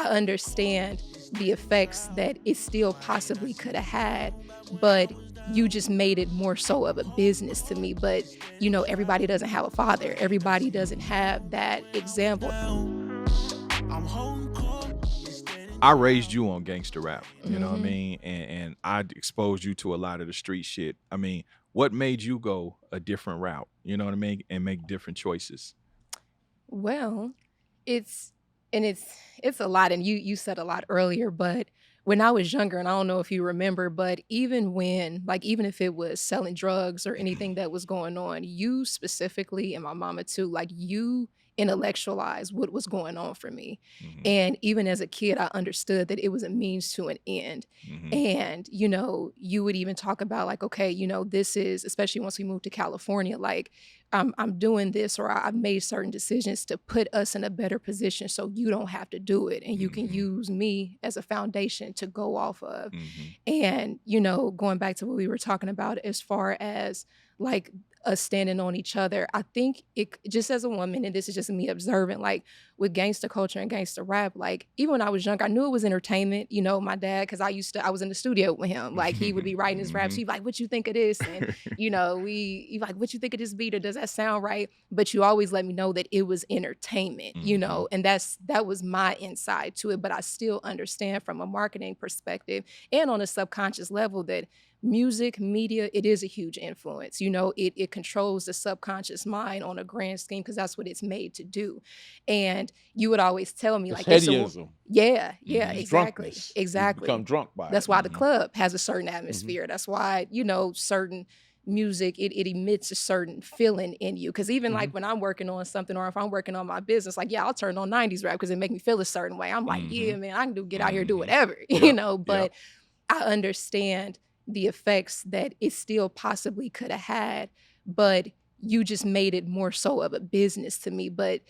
understand the effects that it still possibly could have had, but you just made it more so of a business to me. But, everybody doesn't have a father. Everybody doesn't have that example. I raised you on gangster rap, you know what I mean? And I exposed you to a lot of the street shit. I mean, what made you go a different route, you know what I mean? And make different choices? Well, it's a lot. And you said a lot earlier, but when I was younger, and I don't know if you remember, but even if it was selling drugs or anything that was going on, you specifically, and my mama too, like you intellectualize what was going on for me. And even as a kid, I understood that it was a means to an end. And, you would even talk about like, okay, this is, especially once we moved to California, like I'm doing this, or I've made certain decisions to put us in a better position so you don't have to do it. And you can use me as a foundation to go off of. And, going back to what we were talking about as far as like us standing on each other, I think it just as a woman, and this is just me observing, like with gangster culture and gangster rap, like even when I was young, I knew it was entertainment. My dad, because I was in the studio with him, like he would be writing his raps. He'd be like, what you think of this? And, he like, what you think of this beat? Or does that sound right? But you always let me know that it was entertainment, and that was my insight to it. But I still understand from a marketing perspective and on a subconscious level that music, media, it is a huge influence. It controls the subconscious mind on a grand scheme because that's what it's made to do. And you would always tell me it's like, hedonism. Exactly. You become drunk by it. That's why the club has a certain atmosphere. That's why, certain music, it emits a certain feeling in you. Because even like when I'm working on something, or if I'm working on my business, like, I'll turn on 90s rap because it make me feel a certain way. I'm like, yeah, man, I can get out here, do whatever, but I understand the effects that it still possibly could have had, but you just made it more so of a business to me. But,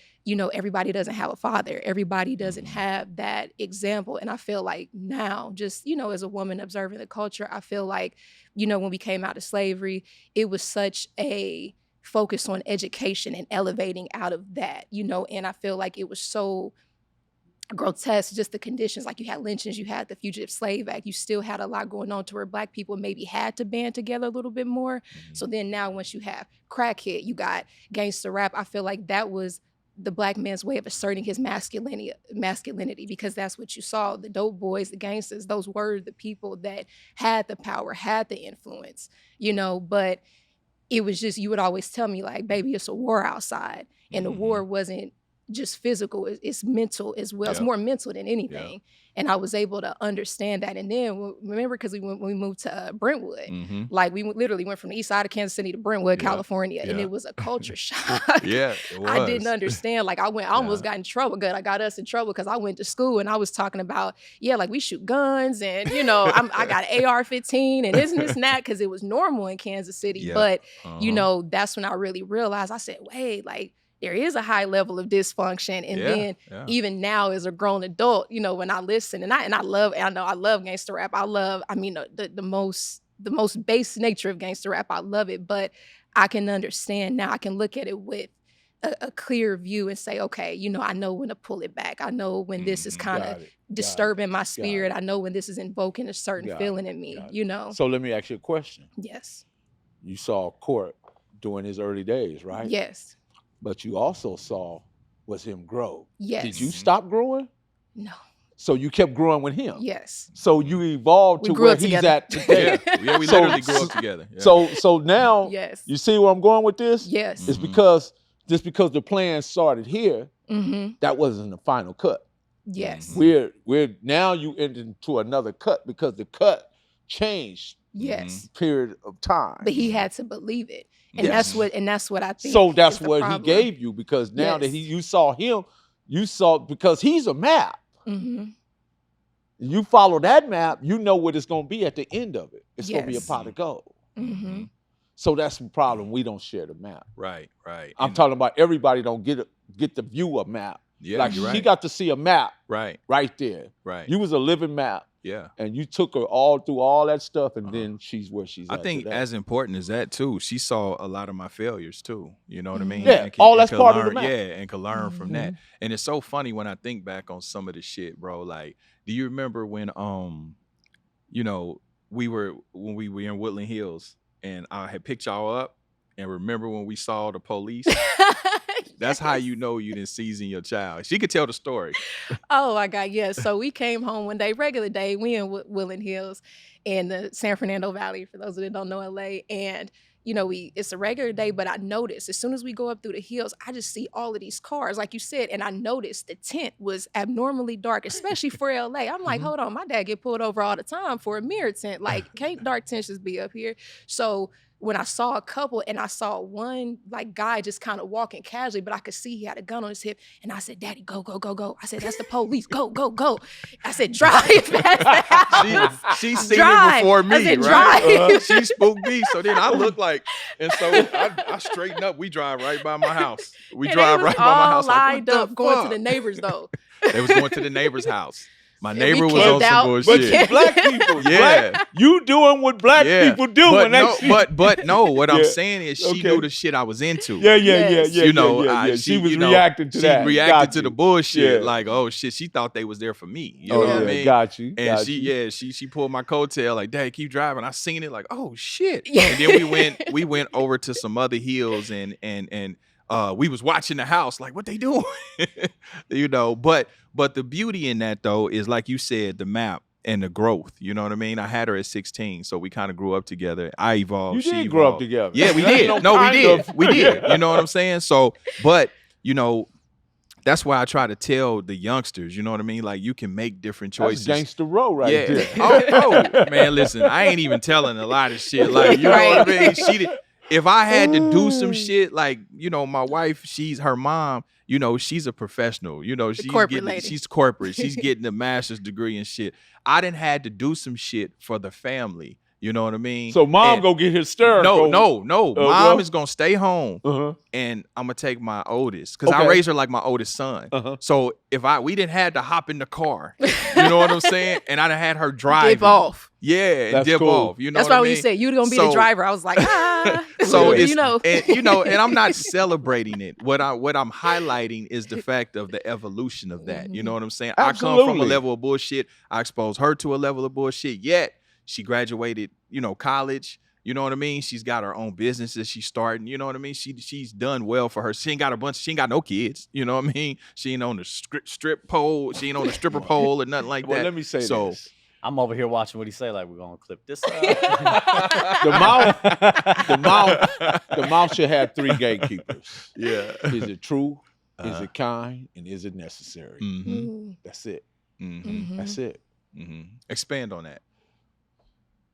everybody doesn't have a father. Everybody doesn't have that example. And I feel like now, just, as a woman observing the culture, I feel like, when we came out of slavery, it was such a focus on education and elevating out of that, and I feel like it was so grotesque, just the conditions. Like you had lynchings, you had the Fugitive Slave Act, you still had a lot going on to where Black people maybe had to band together a little bit more. So then now once you have crackhead, you got gangster rap, I feel like that was the Black man's way of asserting his masculinity, because that's what you saw. The dope boys, the gangsters, those were the people that had the power, had the influence, but it was just, you would always tell me like, baby, it's a war outside. And the war wasn't just physical, it's mental as well. It's more mental than anything. And I was able to understand that. And then remember, because when we moved to Brentwood, like we literally went from the east side of Kansas City to Brentwood, California, and it was a culture shock. It was. I didn't understand. Like I almost got in trouble. Good, I got us in trouble because I went to school and I was talking about, like we shoot guns and I got an AR-15 and this and that, because it was normal in Kansas City. But that's when I really realized. I said, wait, like, there is a high level of dysfunction. And then even now as a grown adult, when I listen and I love gangster rap. The most base nature of gangster rap. I love it, but I can understand now. I can look at it with a clear view and say, okay, I know when to pull it back. I know when this is kind of disturbing my spirit. I know when this is invoking a certain feeling in me, So let me ask you a question. Yes. You saw Court during his early days, right? Yes. But you also saw was him grow. Yes. Did you stop growing? No. So you kept growing with him? Yes. So you evolved to where he's at today. We literally grew up together. So now, you see where I'm going with this? Yes. It's because the plan started here, that wasn't the final cut. Yes. We're now you entered into another cut because the cut changed. Yes. Period of time. But he had to believe it. And that's what I think. So that's what he gave you, because now that you saw him, because he's a map. You follow that map, you know what it's gonna be at the end of it. It's gonna be a pot of gold. So that's the problem. We don't share the map. Right. I'm talking about everybody don't get the view of map. Yeah, like you're she right. got to see a map Right. there. Right. You was a living map. Yeah. And you took her all through all that stuff, and then she's where she's at I think today. as important as that too, she saw a lot of my failures too. You know what I mean? Yeah, and all that's part learn, of the map. Yeah, and could learn from that. And it's so funny when I think back on some of the shit, bro. Like, do you remember when you know, when we were in Woodland Hills and I had picked y'all up, and remember when we saw the police? That's how you know you didn't season your child. She could tell the story. Oh my God, yes. So we came home one day, regular day. We in Woodland Hills in the San Fernando Valley, for those that don't know LA. And you know, it's a regular day, but I noticed as soon as we go up through the hills, I just see all of these cars, like you said, and I noticed the tent was abnormally dark, especially for LA. I'm like, hold on, my dad get pulled over all the time for a mirror tent. Like, can't dark tents just be up here? So when I saw a couple and I saw one like guy just kind of walking casually, but I could see he had a gun on his hip. And I said, Daddy, go, go, go, go. I said, that's the police. Go, go, go. I said, drive past the house. She seen it before me, I said, right? She spooked me. So then I look like, and so I straighten up. We drive right by my house. We drive right by my house. Lined like, up, going to the neighbors though. They was going to the neighbor's house. My And neighbor we was on camped some out. bullshit. But black people, Yeah. you doing what black people do. But when they no, see- but no, what I'm Yeah. saying is she Okay. knew the shit I was into. Yeah, You know, She was you know, reacting to that. She reacted Got to you. the bullshit. Yeah. Like, oh shit, she thought they was there for me. You Oh, know what I yeah, mean? got you. And got you. she pulled my coattail like, Dad, keep driving. I seen it like, oh shit. Yeah. And then we went over to some other hills and we was watching the house like, what they doing? You know, but the beauty in that though is like you said, the map and the growth. You know what I mean? I had her at 16, so we kind of grew up together. I evolved. You she did grow up evolved. together. Yeah, we That ain't did. no No, we kind did. of- We did. You know what I'm saying? So, but you know, that's why I try to tell the youngsters, you know what I mean? Like you can make different choices. That's gangster row right Yeah. there. Oh, man, listen, I ain't even telling a lot of shit. Like, you know what I mean? If I had to do some shit, like, you know, my wife, her mom, you know, she's a professional. You know, she's corporate lady. She's corporate. She's getting a master's degree and shit. I didn't had to do some shit for the family. You know what I mean? So mom And- go get hysterical. No. Mom well. is gonna stay home, Uh-huh. and I'm gonna take my oldest because I Okay. raised her like my oldest son. Uh-huh. So we didn't have to hop in the car, you know what I'm saying? And I done had her drive. Dip off. Yeah, and That's dip cool. off. You know That's what why I when mean? you said you were gonna be the So- driver, I was like, So you it's know. and I'm not celebrating it. What I'm highlighting is the fact of the evolution of that. You know what I'm saying? I come from a Absolutely. level of bullshit. I exposed her to a level of bullshit. Yet she graduated, you know, college. You know what I mean? She's got her own businesses she's starting. You know what I mean? She's done well for her. She ain't got no kids. You know what I mean? She ain't on the strip pole. She ain't on the stripper pole or nothing like Well, that. let me say So- this. I'm over here watching what he say. Like, we're gonna clip this up. The mouth should have 3 gatekeepers. Yeah. Is it true? Is it kind? And is it necessary? Mm-hmm. Mm-hmm. That's it. Mm-hmm. That's it. Mm-hmm. Expand on that.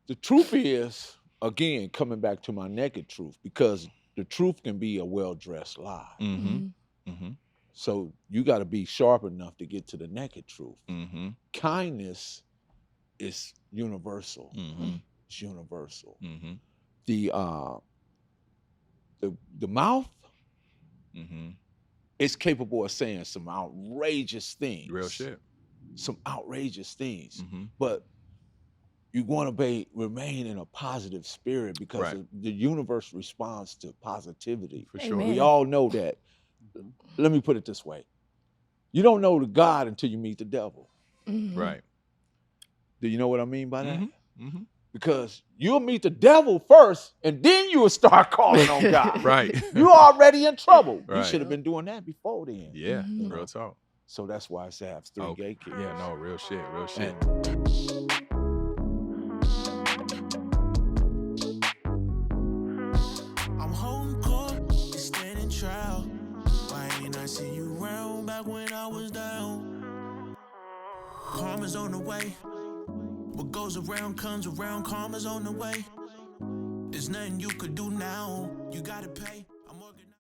The truth is, again, coming back to my naked truth, because the truth can be a well-dressed lie. Mm-hmm. Mm-hmm. So you got to be sharp enough to get to the naked truth. Mm-hmm. Kindness is universal. Mm-hmm. It's universal. Mm-hmm. The mouth Mm-hmm. is capable of saying some outrageous things. Real shit. Some outrageous things. Mm-hmm. But you want to remain in a positive spirit because Right. the universe responds to positivity. For sure. Amen. We all know that. Let me put it this way. You don't know the God until you meet the devil. Mhm. Right. Do you know what I mean by that? Mm-hmm. Because you'll meet the devil first, and then you will start calling on God. Right. You're already in trouble. You Right. should have been doing that before then. Yeah. Mhm. Real talk. So that's why I say I have 3 Okay. gatekeepers. Yeah. No. Real shit. Real shit. And I'm holding court, it's standing trial. Why ain't I see you round back when I was down? Karma's on the way. What goes around comes around, karma's on the way. There's nothing you could do now, you gotta pay.